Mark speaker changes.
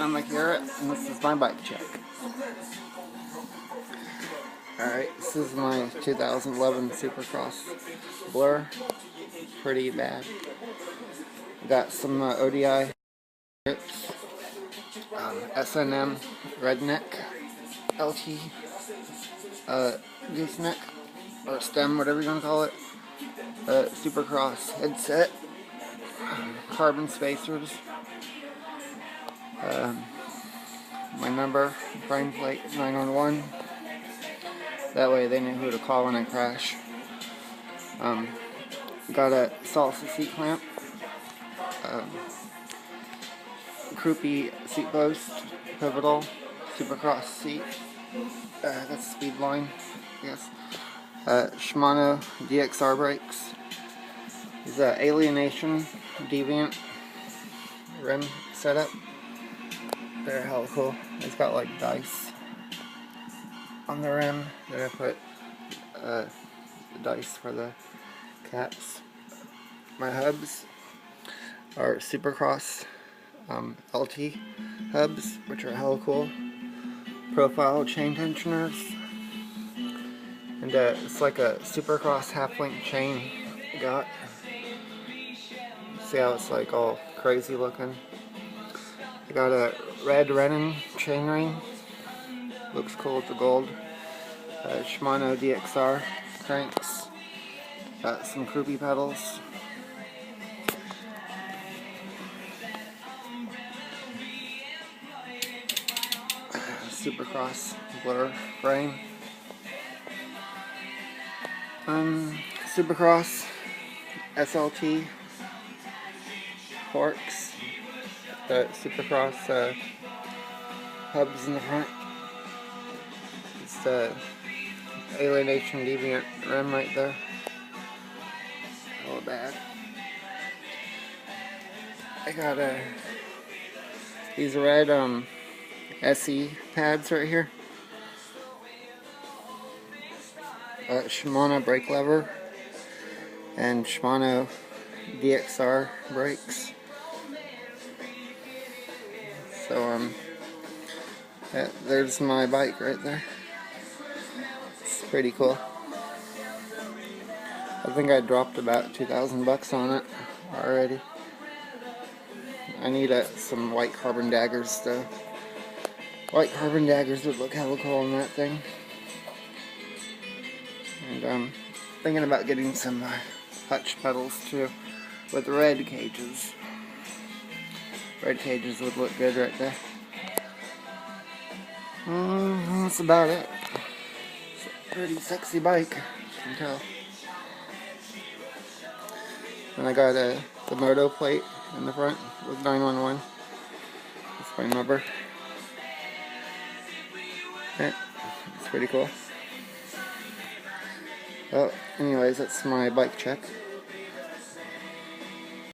Speaker 1: I'm Akira, and this is my bike check. Alright, this is my 2011 Supercross Blur. Pretty bad. Got some ODI grips, SNM Redneck, LT gooseneck, or stem, whatever you want to call it. Supercross headset, carbon spacers, my number, frame plate 911. That way they know who to call when I crash. Got a salsa seat clamp, croupy seat post, pivotal, Supercross seat. That's speed line, yes. Shimano DXR brakes. These Alienation Deviant rim setup. They're hella cool. It's got like dice on the rim. Then I put the dice for the caps. My hubs are Supercross LT hubs, which are hella cool. Profile chain tensioners. And it's like a Supercross half-link chain I got. See how it's like all crazy looking. I got a red Renin chainring. Looks cool with the gold. Shimano DXR cranks. Got some croupy pedals. Supercross Blur frame. Supercross SLT forks. The Supercross hubs in the front. It's the Alienation Deviant rim right there. Oh, bad. I got these red SE pads right here. Shimano brake lever and Shimano DXR brakes. So there's my bike right there. It's pretty cool. I think I dropped about 2,000 bucks on it already. I need some white carbon daggers though. White carbon daggers would look hella cool on that thing. And I'm thinking about getting some hutch pedals too with red cages. Red cages would look good right there. That's about it. It's a pretty sexy bike, you can tell. And I got the moto plate in the front with 911. That's my number. Yeah, it's pretty cool. Well, anyways, that's my bike check.